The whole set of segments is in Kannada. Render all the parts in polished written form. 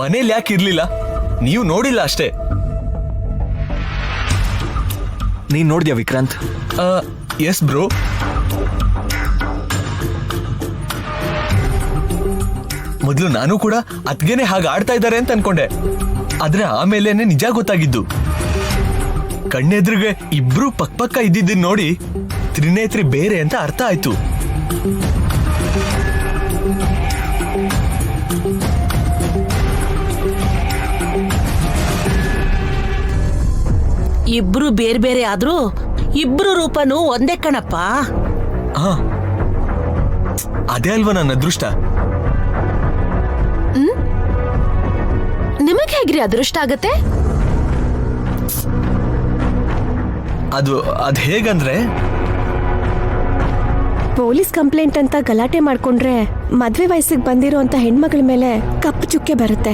ಮನೇಲಿ ಯಾಕೆ ಇರ್ಲಿಲ್ಲ? ನೀವು ನೋಡಿಲ್ಲ ಅಷ್ಟೇ. ನೀನ್ ನೋಡಿದ್ಯಾ ವಿಕ್ರಾಂತ್? S bro. ಮೊದಲು ನಾನು ಕೂಡ ಅತ್ಗೆನೆ ಹಾಗೆ ಆಡ್ತಾ ಇದ್ದಾರೆ ಅಂತ ಅನ್ಕೊಂಡೆ, ಆದ್ರೆ ಆಮೇಲೆನೆ ನಿಜ ಗೊತ್ತಾಗಿದ್ದು. ಕಣ್ಣೆದ್ರಿಗೆ ಇಬ್ರು ಪಕ್ಕ ಇದ್ದಿದ್ದನ್ನ ನೋಡಿ ತ್ರಿನೇತ್ರಿ ಬೇರೆ ಅಂತ ಅರ್ಥ ಆಯ್ತು. ಇಬ್ರು ಬೇರೆ ಬೇರೆ ಆದ್ರೂ ಇಬ್ರು ರೂಪನೂ ಒಂದೇ ಕಣಪ್ಪ. ಹಾ, ಅದೇ ಅಲ್ವಾ ನನ್ನ ಅದೃಷ್ಟ. ನಿಮಗೆ ಹೇಗ್ರಿ ಅದೃಷ್ಟ ಆಗತ್ತೆ? ಅದ್ ಹೇಗಂದ್ರೆ, ಪೊಲೀಸ್ ಕಂಪ್ಲೇಂಟ್ ಅಂತ ಗಲಾಟೆ ಮಾಡ್ಕೊಂಡ್ರೆ ಮದ್ವೆ ವಯಸ್ಸಿಗೆ ಬಂದಿರೋ ಅಂತ ಹೆಣ್ಮಗಳ ಮೇಲೆ ಕಪ್ಪು ಚುಕ್ಕೆ ಬರುತ್ತೆ.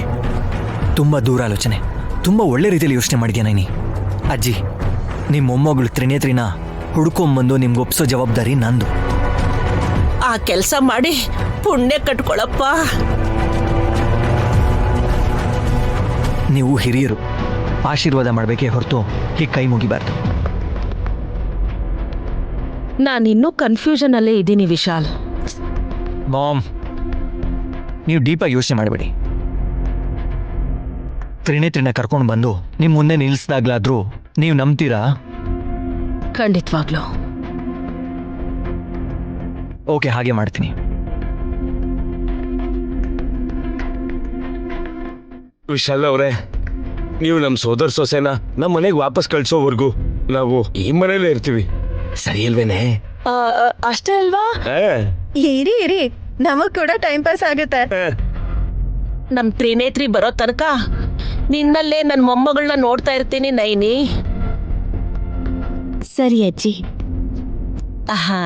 ತುಂಬಾ ದೂರ ಆಲೋಚನೆ, ತುಂಬಾ ಒಳ್ಳೆ ರೀತಿಯಲ್ಲಿ ಯೋಚನೆ ಮಾಡಿದ್ಯಾ ನೈನಿ. ಅಜ್ಜಿ, ನಿಮ್ಮ ಮೊಮ್ಮಗಳು ತ್ರಿನೇತ್ರಿನ ಹುಡ್ಕೊಂಬಂದು ನಿಮ್ಗೆ ಒಪ್ಸೋ ಜವಾಬ್ದಾರಿ ನಂದು. ಆ ಕೆಲಸ ಮಾಡಿ ಪುಣ್ಯ ಕಟ್ಕೊಳಪ್ಪ. ನೀವು ಹಿರಿಯರು, ಆಶೀರ್ವಾದ ಮಾಡಬೇಕೇ ಹೊರತು ಹೀಗೆ ಕೈ ಮುಗಿಬಾರ್ದು. ನಾನಿನ್ನೂ ಕನ್ಫ್ಯೂಷನ್ ಅಲ್ಲೇ ಇದ್ದೀನಿ ವಿಶಾಲ್. ಮಾಮ್, ನೀವು ಡೀಪಾಗಿ ಯೋಚನೆ ಮಾಡಬೇಡಿ. ತ್ರಿನೇತ್ರಿನ ಕರ್ಕೊಂಡು ಬಂದು ನಿಮ್ಮ ಮುಂದೆ ನಿಲ್ಲಿಸಿದಾಗ್ಲಾದ್ರೂ ನೀವು ನಂಬ್ತೀರಾ? ಖಂಡಿತವಾಗ್ಲು. ಓಕೆ, ಹಾಗೆ ಮಾಡ್ತೀನಿ. ವಿಶಾಲ್ ಅವರೇ, ನೀವು ನಮ್ಮ ಸೋದರ ಸೊಸೆನ ನಮ್ಮ ಮನೆಗೆ ವಾಪಸ್ ಕಳ್ಸೋವರೆಗೂ ನಾವು ಈ ಮನೇಲೇ ಇರ್ತೀವಿ, ಸರಿ ಅಲ್ವೇನೆ? ಅಷ್ಟೇ ಅಲ್ವಾ? ಇರಿ ನಮಗ್ ಕೂಡ ಟೈಮ್ ಪಾಸ್ ಆಗುತ್ತೆ. ನಮ್ ತ್ರಿನೇತ್ರಿ ಬರೋ ತನಕ ನಿನ್ನಲ್ಲೇ ನನ್ನ ಮೊಮ್ಮಗಳನ್ನ ನೋಡ್ತಾ ಇರ್ತೀನಿ ನೈನಿ. ಸರಿ ಅಜ್ಜಿ. ಆಹಾ